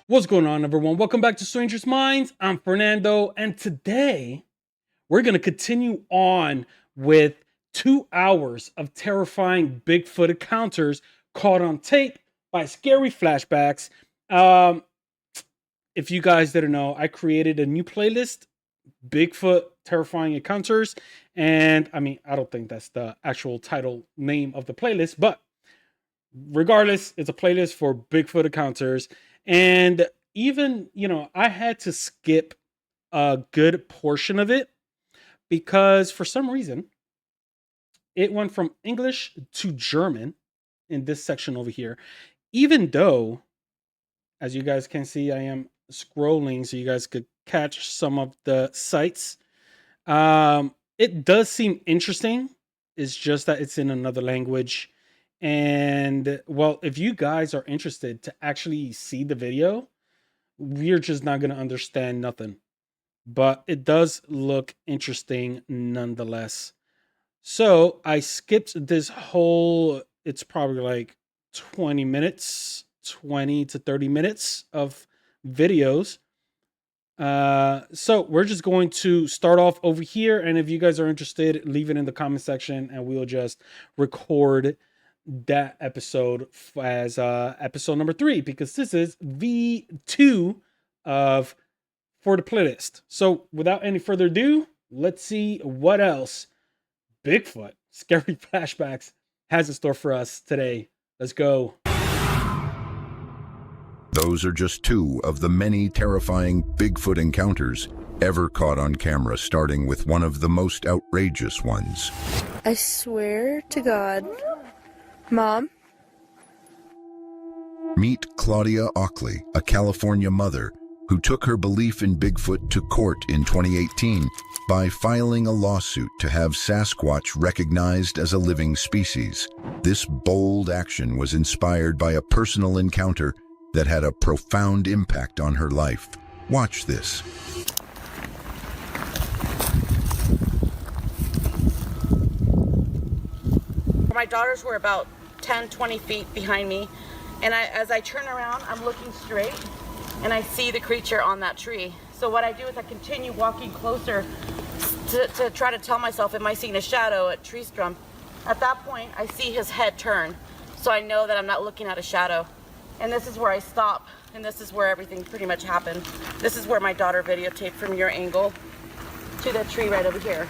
What's going on, everyone? Welcome back to Strangers Minds. I'm Fernando, and today we're going to continue on with 2 hours of terrifying Bigfoot encounters caught on tape by scary flashbacks. Um, if you guys didn't know, I created a new playlist, Bigfoot Terrifying Encounters. And I mean, I don't think that's the actual title name of the playlist, but regardless, it's a playlist for Bigfoot encounters. And even, I had to skip a good portion of it because for some reason it went from English to German in this section over here. Even though, as you guys can see, I am scrolling so you guys could catch some of the sites. It does seem interesting. It's just that it's in another language. And well, if you guys are interested to actually see the video, we're just not going to understand nothing. But it does look interesting nonetheless. So I skipped this whole, it's probably like 20 minutes, 20 to 30 minutes of videos. So we're just going to start off over here. And if you guys are interested, leave it in the comment section and we'll just record that episode as episode number 3, because this is V2 of for the playlist. So without any further ado, let's see what else Bigfoot Scary Flashbacks has in store for us today. Let's go. Those are just 2 of the many terrifying Bigfoot encounters ever caught on camera, starting with one of the most outrageous ones. I swear to God. Mom? Meet Claudia Ockley, a California mother who took her belief in Bigfoot to court in 2018 by filing a lawsuit to have Sasquatch recognized as a living species. This bold action was inspired by a personal encounter that had a profound impact on her life. Watch this. My daughters were about 10, 20 feet behind me, and as I turn around, I'm looking straight, and I see the creature on that tree. So what I do is I continue walking closer to try to tell myself, am I seeing a shadow, a tree stump? At that point, I see his head turn, so I know that I'm not looking at a shadow. And this is where I stop, and this is where everything pretty much happened. This is where my daughter videotaped from your angle to the tree right over here.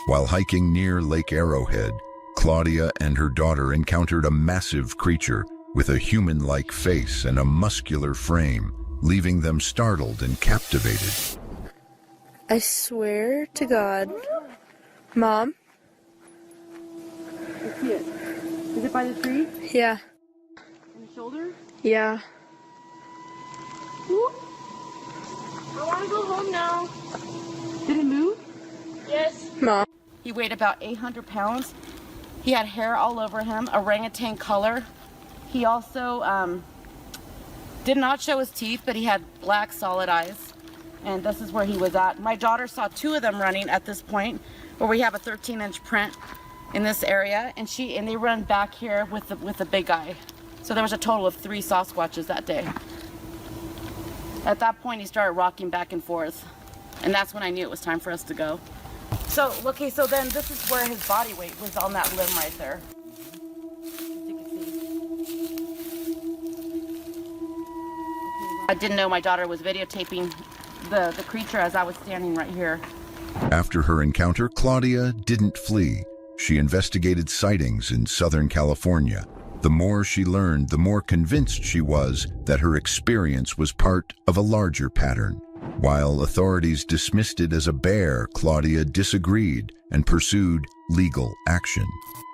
While hiking near Lake Arrowhead, Claudia and her daughter encountered a massive creature with a human-like face and a muscular frame, leaving them startled and captivated. I swear to God. Mom? I see it. Is it by the tree? Yeah. In the shoulder? Yeah. Ooh. I want to go home now. Did it move? Yes. Mom? He weighed about 800 pounds. He had hair all over him, orangutan color. He also did not show his teeth, but he had black solid eyes. And this is where he was at. My daughter saw 2 of them running at this point, where we have a 13-inch print in this area, and they run back here with the big guy. So there was a total of 3 Sasquatches that day. At that point, he started rocking back and forth, and that's when I knew it was time for us to go. So, okay, so then this is where his body weight was on that limb right there. As you can see. I didn't know my daughter was videotaping the creature as I was standing right here. After her encounter, Claudia didn't flee. She investigated sightings in Southern California. The more she learned, the more convinced she was that her experience was part of a larger pattern. While authorities dismissed it as a bear, Claudia disagreed and pursued legal action.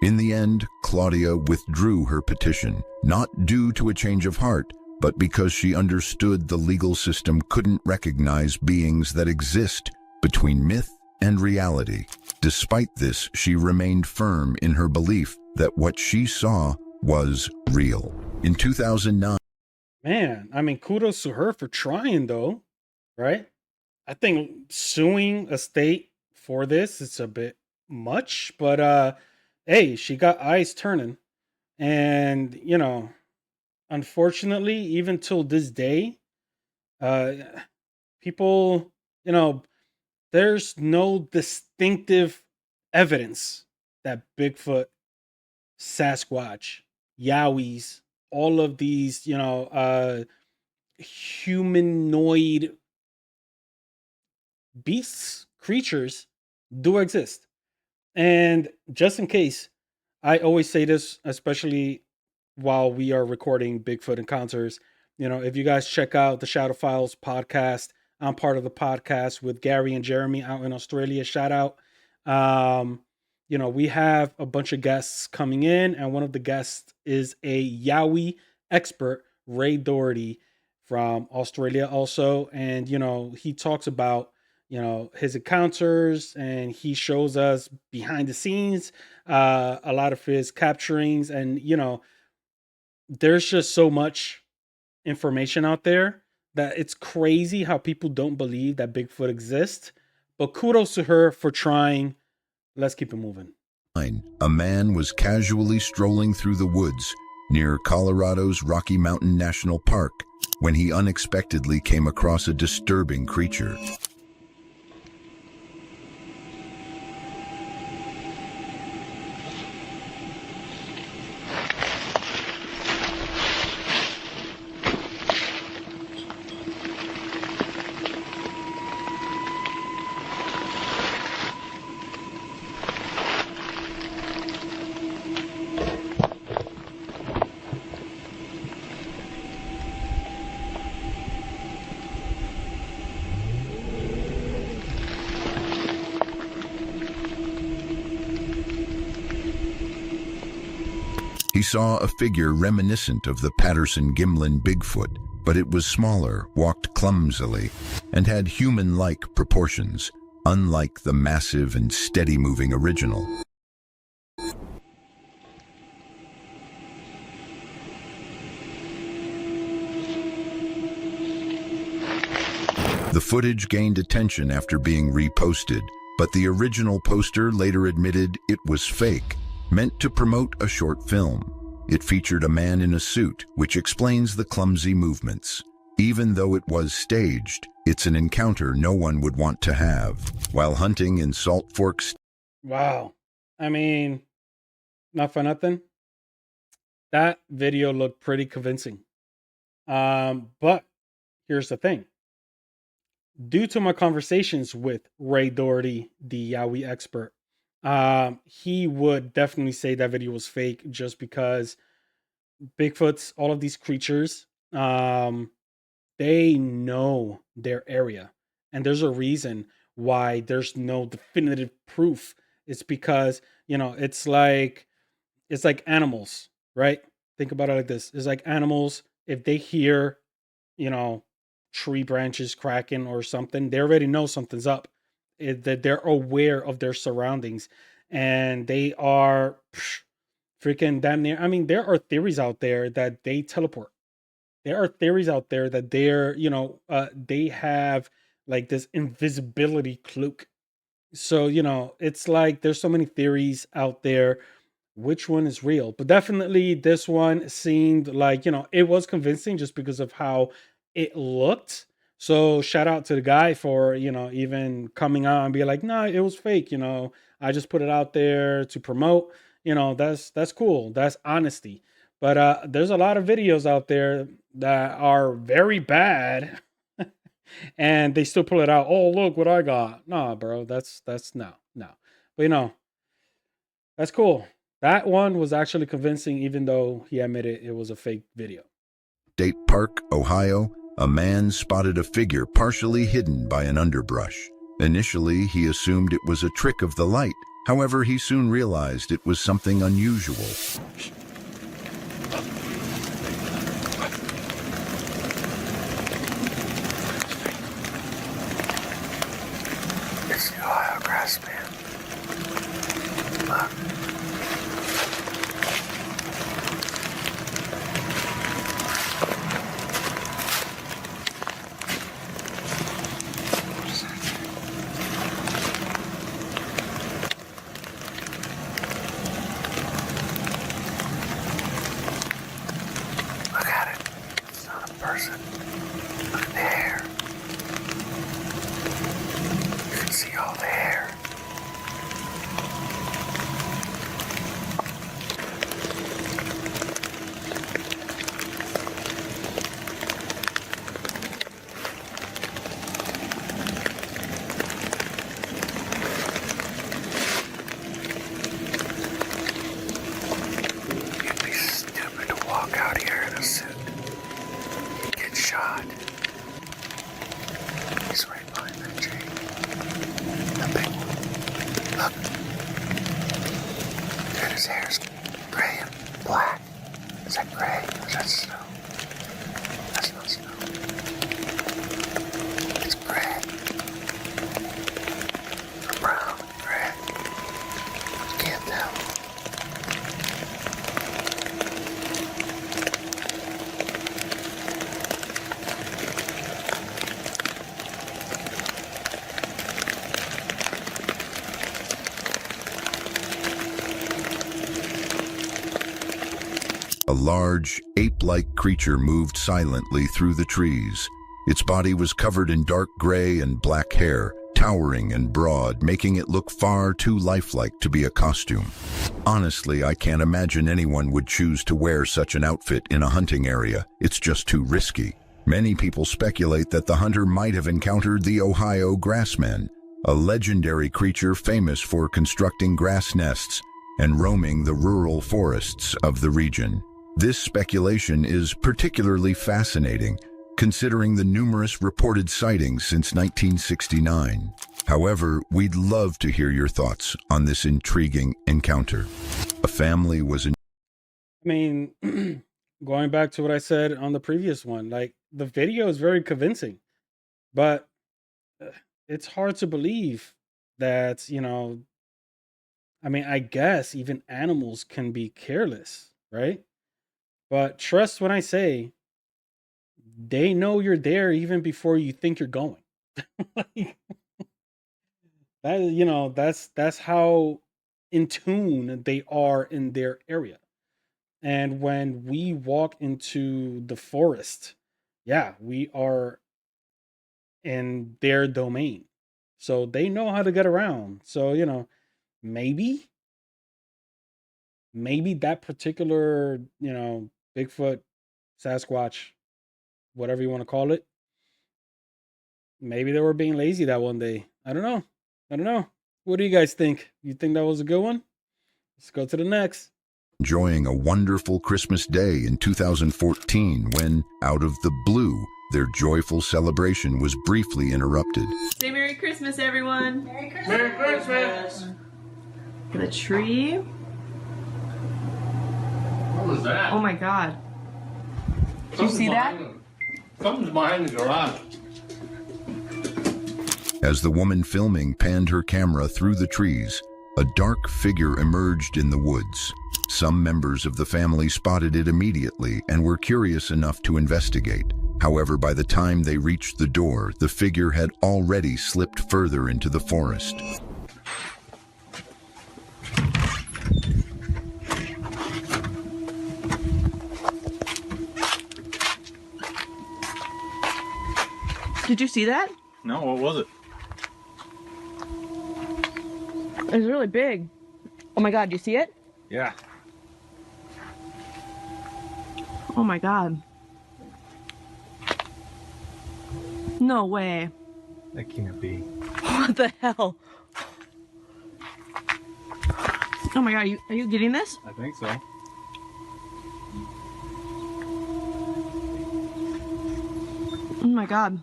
In the end, Claudia withdrew her petition, not due to a change of heart, but because she understood the legal system couldn't recognize beings that exist between myth and reality. Despite this, she remained firm in her belief that what she saw was real. In 2009, Man, I mean, kudos to her for trying though, right? I think suing a state for this is a bit much, but hey, she got eyes turning. And, unfortunately, even till this day, Uh, people, you know, there's no distinctive evidence that Bigfoot, Sasquatch, Yowies, all of these, humanoid beasts, creatures do exist. And just in case, I always say this, especially while we are recording Bigfoot encounters. If you guys check out the Shadow Files podcast, I'm part of the podcast with Gary and Jeremy out in Australia. Shout out. We have a bunch of guests coming in, and one of the guests is a Yowie expert, Ray Doherty from Australia also. And, he talks about, his encounters, and he shows us behind the scenes, a lot of his capturings. And, there's just so much information out there that it's crazy how people don't believe that Bigfoot exists. But kudos to her for trying. Let's keep it moving. A man was casually strolling through the woods near Colorado's Rocky Mountain National Park when he unexpectedly came across a disturbing creature. He saw a figure reminiscent of the Patterson-Gimlin Bigfoot, but it was smaller, walked clumsily, and had human-like proportions, unlike the massive and steady-moving original. The footage gained attention after being reposted, but the original poster later admitted it was fake, meant to promote a short film. It featured a man in a suit, which explains the clumsy movements. Even though it was staged, it's an encounter no one would want to have. While hunting in Salt Fork... Wow. I mean, not for nothing. That video looked pretty convincing. But here's the thing. Due to my conversations with Ray Doherty, the Yowie expert, he would definitely say that video was fake, just because Bigfoots, all of these creatures, they know their area, and there's a reason why there's no definitive proof. It's because, it's like animals, right? Think about it like this. It's like animals. If they hear, tree branches cracking or something, they already know something's up. That they're aware of their surroundings, and they are freaking damn near. I mean, there are theories out there that they teleport. There are theories out there that they're, they have like this invisibility cloak. So, it's like there's so many theories out there. Which one is real? But definitely this one seemed like, it was convincing just because of how it looked. So shout out to the guy for, even coming out and be like, nah, it was fake. I just put it out there to promote, that's cool. That's honesty. But there's a lot of videos out there that are very bad and they still pull it out. Oh, look what I got. Nah, bro, that's no. But that's cool. That one was actually convincing, even though he admitted it was a fake video. State Park, Ohio, a man spotted a figure partially hidden by an underbrush. Initially, he assumed it was a trick of the light. However, he soon realized it was something unusual. It's the Ohio grass man. Look. Look at it. It's not a person. Look at the hair. gray and black. Is that gray? Is that snow? That's not snow. It's gray. Or brown, gray. Can't tell. A large, ape-like creature moved silently through the trees. Its body was covered in dark gray and black hair, towering and broad, making it look far too lifelike to be a costume. Honestly, I can't imagine anyone would choose to wear such an outfit in a hunting area. It's just too risky. Many people speculate that the hunter might have encountered the Ohio grassman, a legendary creature famous for constructing grass nests and roaming the rural forests of the region. This speculation is particularly fascinating, considering the numerous reported sightings since 1969. However, we'd love to hear your thoughts on this intriguing encounter. A family was in I mean, going back to what I said on the previous one, like the video is very convincing, but it's hard to believe that, I mean, I guess even animals can be careless, right? But trust when I say they know you're there even before you think you're going. Like, that's how in tune they are in their area. And when we walk into the forest, yeah, we are in their domain. So they know how to get around. So, maybe that particular, Bigfoot, Sasquatch, whatever you want to call it, maybe they were being lazy that one day. I don't know. What do you guys think? You think that was a good one? Let's go to the next. enjoying a wonderful Christmas day in 2014 when, out of the blue, their joyful celebration was briefly interrupted. Say Merry Christmas, everyone. Merry Christmas. Merry Christmas. The tree. What was that? Oh my God. Did you see that? Something's behind the garage. As the woman filming panned her camera through the trees, a dark figure emerged in the woods. Some members of the family spotted it immediately and were curious enough to investigate. However, by the time they reached the door, the figure had already slipped further into the forest. Did you see that? No, what was it? It was really big. Oh my God, do you see it? Yeah. Oh my God. No way. That can't be. What the hell? Oh my God, are you getting this? I think so. Oh my God.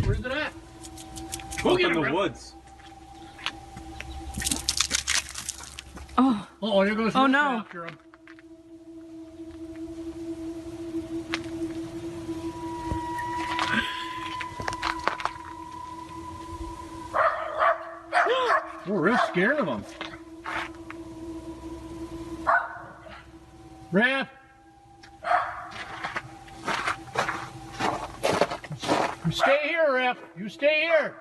Where's it at? Go in the woods. Oh. Oh, here goes. Oh no. After him. We're real scared of him. Raph. You stay here, Raph. You stay here.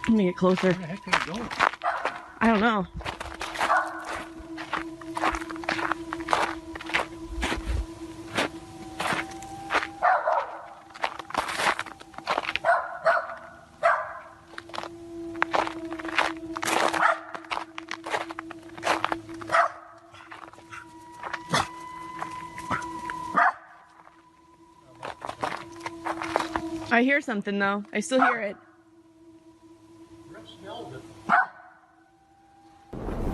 Let me get closer. Where the heck did it go? I don't know. I hear something though. I still hear it.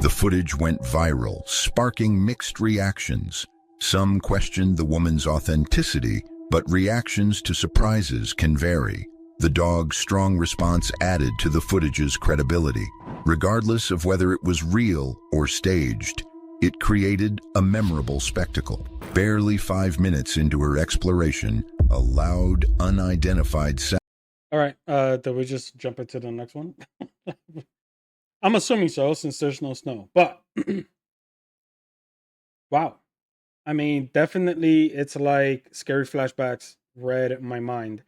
The footage went viral, sparking mixed reactions. Some questioned the woman's authenticity, but reactions to surprises can vary. The dog's strong response added to the footage's credibility. Regardless of whether it was real or staged, it created a memorable spectacle. Barely 5 minutes into her exploration, a loud, unidentified sound. All right, did we just jump into the next one? I'm assuming so, since there's no snow. But wow, I mean, definitely, it's like scary flashbacks read my mind.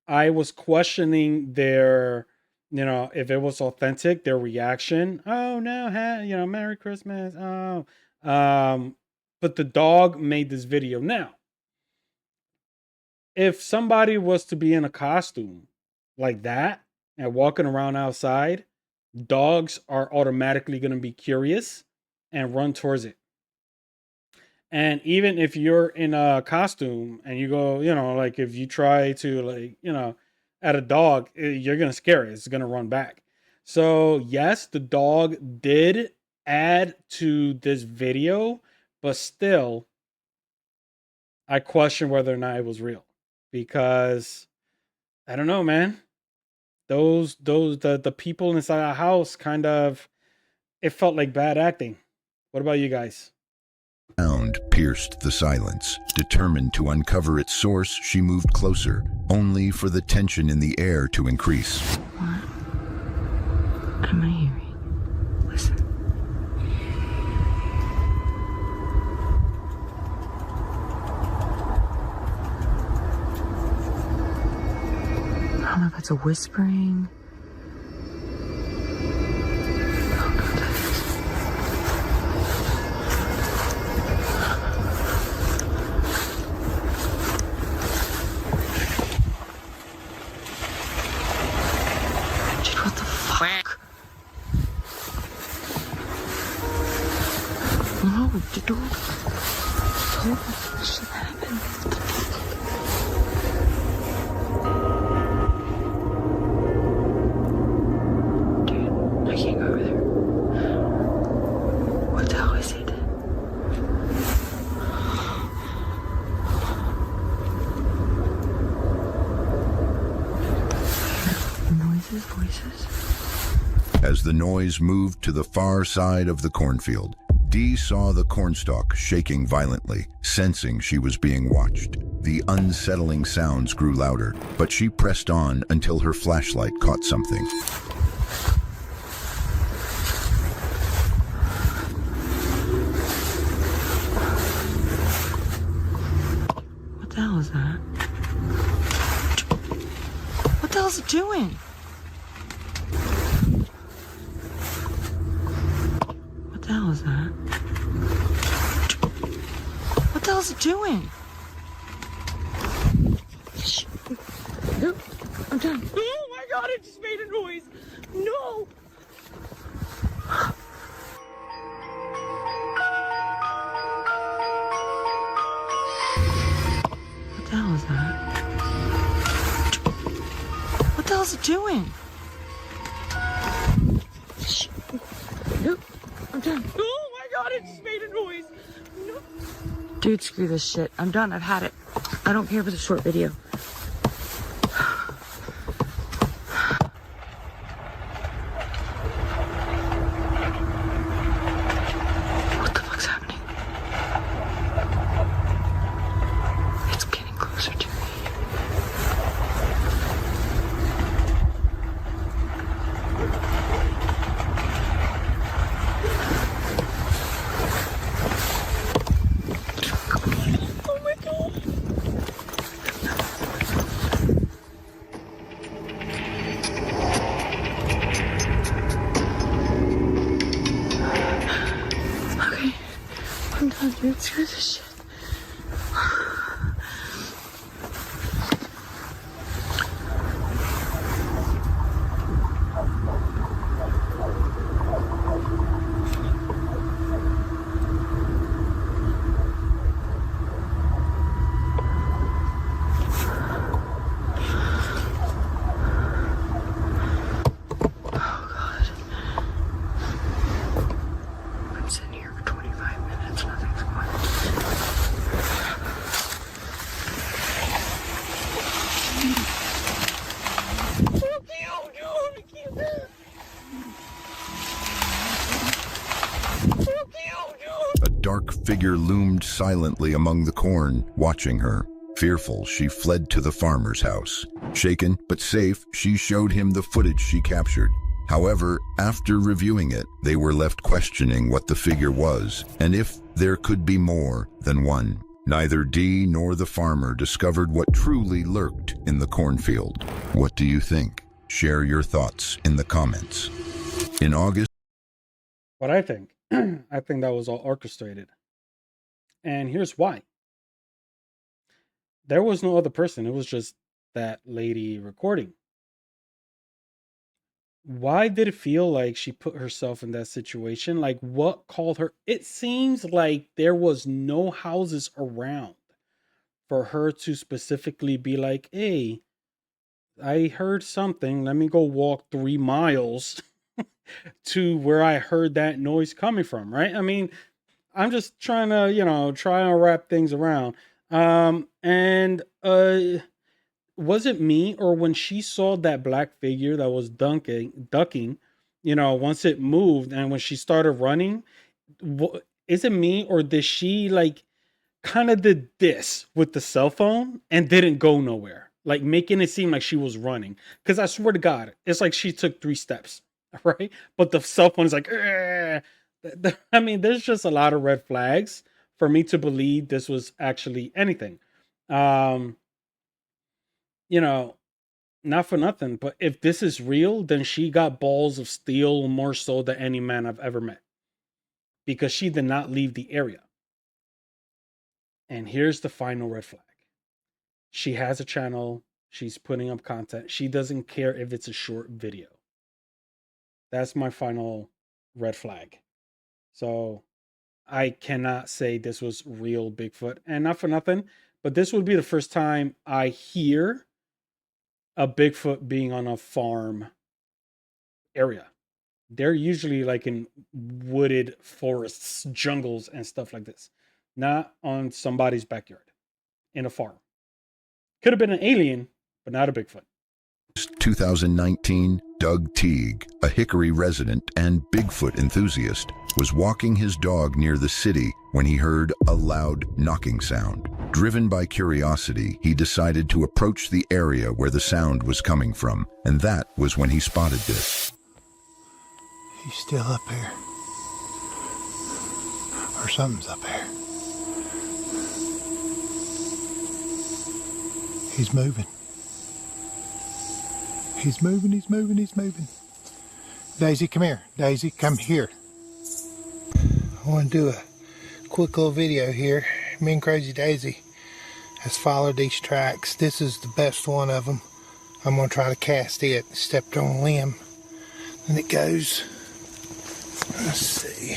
I was questioning their, if it was authentic, their reaction. Oh no, Merry Christmas. Oh, but the dog made this video. Now, if somebody was to be in a costume like that and walking around outside, dogs are automatically going to be curious and run towards it. And even if you're in a costume and you go, like if you try to at a dog, you're going to scare it. It's going to run back. So yes, the dog did add to this video, but still I question whether or not it was real, because I don't know, man. The people inside our house kind of, it felt like bad acting. What about you guys? Sound pierced the silence. Determined to uncover its source, she moved closer, only for the tension in the air to increase. What am I hearing? Listen. I don't know if it's a whispering. No, the dog told us this shit happened. Dude, I can't go over there. What the hell is it? Noises, voices. As the noise moved to the far side of the cornfield, Dee saw the cornstalk shaking violently, sensing she was being watched. The unsettling sounds grew louder, but she pressed on until her flashlight caught something. What the hell is that? What the hell is it doing? What the hell is that? What the hell is it doing? No, I'm done. Oh my god, it just made a noise. No. What the hell is that? What the hell is it doing? No, I'm done. Oh my god, it just made a noise. No. Dude, screw this shit. I'm done. I've had it. I don't care for the short video. What the fuck's happening? It's getting closer to me. Oh my god. Okay, I'm done, dude. Screw this shit. Oh god. I'm sitting here for 25 minutes. Nothing's going on. dark figure loomed silently among the corn, watching her. Fearful, she fled to the farmer's house. Shaken but safe, she showed him the footage she captured. However, after reviewing it, they were left questioning what the figure was and if there could be more than one. Neither Dee nor the farmer discovered what truly lurked in the cornfield. What do you think? Share your thoughts in the comments. In August, What I think, I think that was all orchestrated. And here's why. There was no other person. It was just that lady recording. Why did it feel like she put herself in that situation? Like, what called her? It seems like there was no houses around for her to specifically be like, hey, I heard something. Let me go walk 3 miles to where I heard that noise coming from, right? I mean, I'm just trying to, try and wrap things around. Was it me, or when she saw that black figure that was ducking, once it moved and when she started running, is it me, or did she like kind of did this with the cell phone and didn't go nowhere, like making it seem like she was running? Because I swear to God, it's like she took 3 steps, right? But the cell phone is like, I mean, there's just a lot of red flags for me to believe this was actually anything. Not for nothing, but if this is real, then she got balls of steel more so than any man I've ever met, because she did not leave the area. And here's the final red flag. She has a channel. She's putting up content. She doesn't care if it's a short video. That's my final red flag. So I cannot say this was real Bigfoot. And not for nothing, but this would be the first time I hear a Bigfoot being on a farm area. They're usually like in wooded forests, jungles, and stuff like this. Not on somebody's backyard, in a farm. Could have been an alien, but not a Bigfoot. 2019, Doug Teague, a Hickory resident and Bigfoot enthusiast, was walking his dog near the city when he heard a loud knocking sound. Driven by curiosity, he decided to approach the area where the sound was coming from, and that was when he spotted this. He's still up here. Or something's up here. He's moving. He's moving, he's moving, he's moving. Daisy, come here. Daisy, come here. I want to do a quick little video here. Me and Crazy Daisy has followed these tracks. This is the best one of them. I'm going to try to cast it. Stepped on a limb. And it goes. Let's see.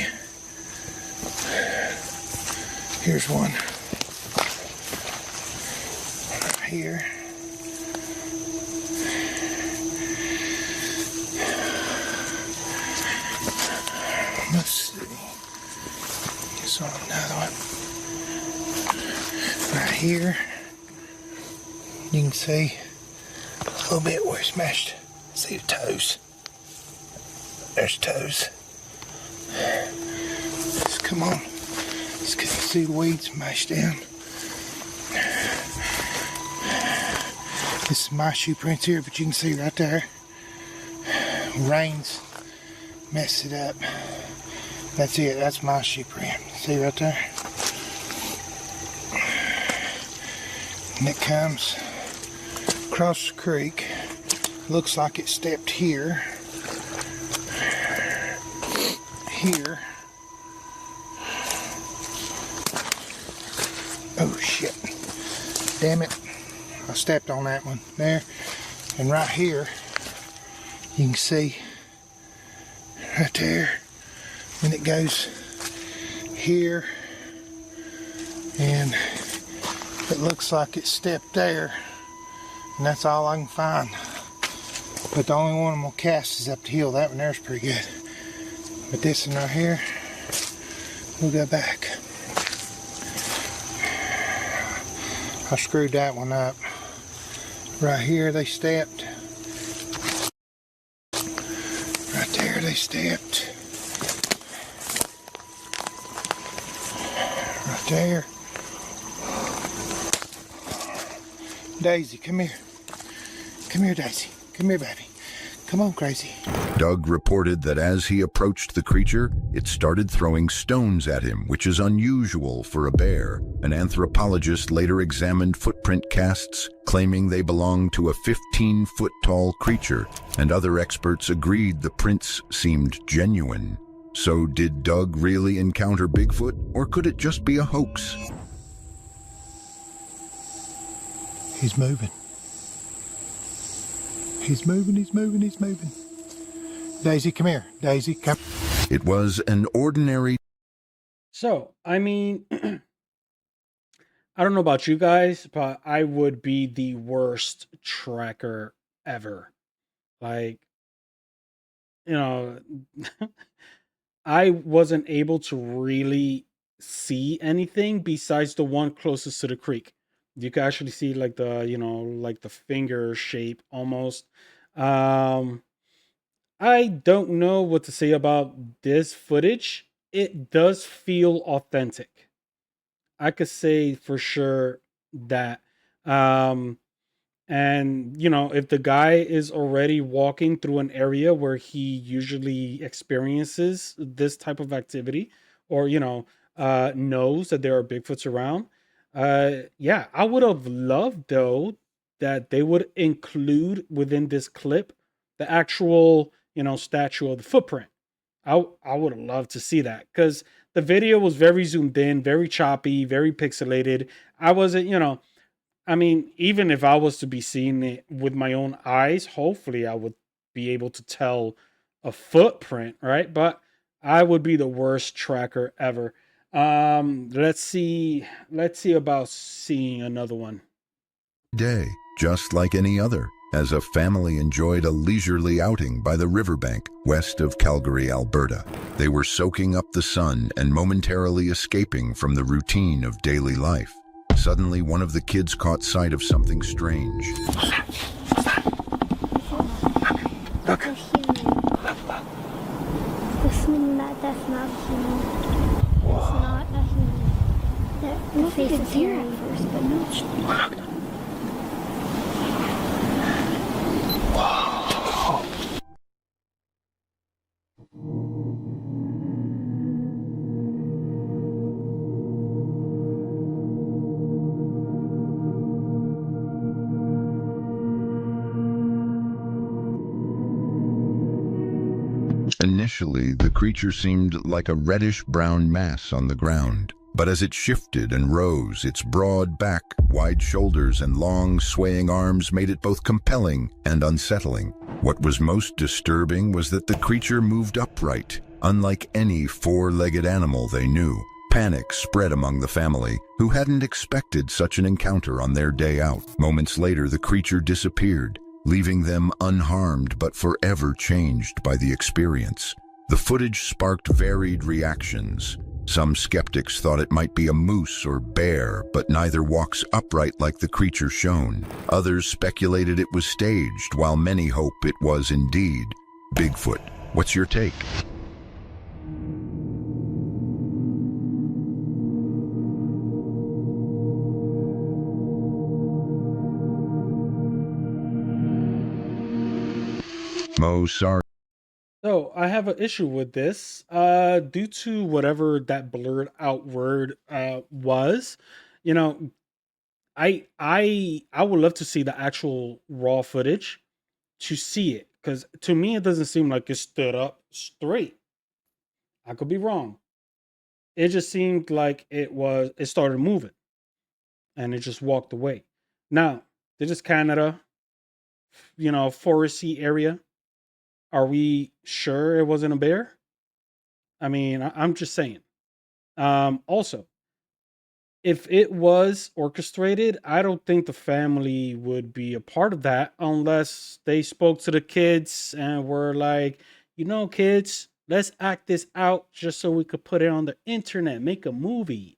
Here's one. Right here. Let's see. Saw another one. Right here. You can see a little bit where it's smashed. See the toes. There's toes. Just come on. Just can see the weeds mashed down. This is my shoe prints here, but you can see right there. Rains messed it up. That's it, that's my shoe print. See right there? And it comes across the creek. Looks like it stepped here. Here. Oh shit. Damn it. I stepped on that one there. And right here, you can see right there. And it goes here, and it looks like it stepped there, and that's all I can find. But the only one I'm gonna cast is up the hill. That one there's pretty good. But this one right here, we'll go back. I screwed that one up. Right here they stepped. Right there they stepped. There. Daisy, come here. Come here, Daisy. Come here, baby. Come on, crazy. Doug reported that as he approached the creature, it started throwing stones at him, which is unusual for a bear. An anthropologist later examined footprint casts, claiming they belonged to a 15-foot-tall creature, and other experts agreed the prints seemed genuine. So did Doug really encounter Bigfoot, or could it just be a hoax? He's moving. He's moving, he's moving, he's moving. Daisy, come here. Daisy, come. It was an ordinary... So, I mean, I don't know about you guys, but I would be the worst tracker ever. Like, you know, I wasn't able to really see anything besides the one closest to the creek. You can actually see like the, you know, like the finger shape almost. I don't know what to say about this footage. It does feel authentic. I could say for sure that. And you know, if the guy is already walking through an area where he usually experiences this type of activity, or you know, knows that there are Bigfoots around, yeah, I would have loved though that they would include within this clip the actual, you know, statue of the footprint. I would have loved to see that, because the video was very zoomed in, very choppy, very pixelated. I wasn't, you know, I mean, even if I was to be seeing it with my own eyes, hopefully I would be able to tell a footprint, right? But I would be the worst tracker ever. Let's see about seeing another one. day, just like any other, as a family enjoyed a leisurely outing by the riverbank west of Calgary, Alberta. They were soaking up the sun and momentarily escaping from the routine of daily life. Suddenly, one of the kids caught sight of something strange. Look. That's not human. It's not a human. The face is here at first, but no, it's not. Initially, the creature seemed like a reddish-brown mass on the ground. But as it shifted and rose, its broad back, wide shoulders, and long, swaying arms made it both compelling and unsettling. What was most disturbing was that the creature moved upright, unlike any four-legged animal they knew. Panic spread among the family, who hadn't expected such an encounter on their day out. Moments later, the creature disappeared, leaving them unharmed but forever changed by the experience. The footage sparked varied reactions. Some skeptics thought it might be a moose or bear, but neither walks upright like the creature shown. Others speculated it was staged, while many hope it was indeed Bigfoot. What's your take? Mo, sorry. So I have an issue with this, due to whatever that blurred out word was. You know, I would love to see the actual raw footage to see it, because to me it doesn't seem like it stood up straight. I could be wrong. It just seemed like it started moving and it just walked away. Now, this is Canada, you know, foresty area. Are we sure it wasn't a bear? I mean, I'm just saying. Also, if it was orchestrated, I don't think the family would be a part of that unless they spoke to the kids and were like, you know, kids, let's act this out just so we could put it on the internet, make a movie,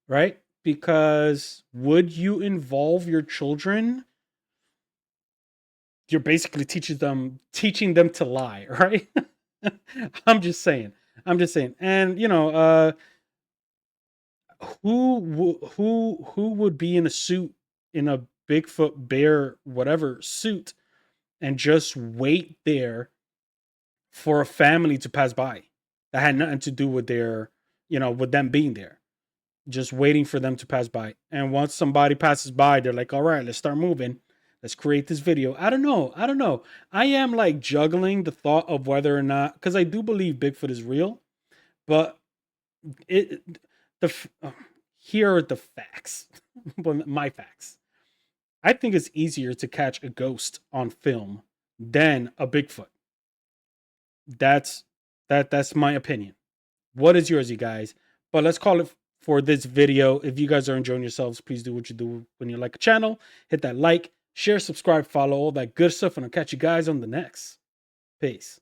right? Because would you involve your children? You're basically teaching them to lie, right? I'm just saying. And you know, who would be in a suit, in a Bigfoot, bear, whatever suit, and just wait there for a family to pass by that had nothing to do with their, with them being there, just waiting for them to pass by. And once somebody passes by, they're like, all right, let's start moving. Let's create this video. I don't know. I am like juggling the thought of whether or not, because I do believe Bigfoot is real, but here are the facts. Well, my facts. I think it's easier to catch a ghost on film than a Bigfoot. That's my opinion. What is yours, you guys? But let's call it for this video. If you guys are enjoying yourselves, please do what you do when you like a channel. Hit that like, share, subscribe, follow, all that good stuff, and I'll catch you guys on the next. Peace.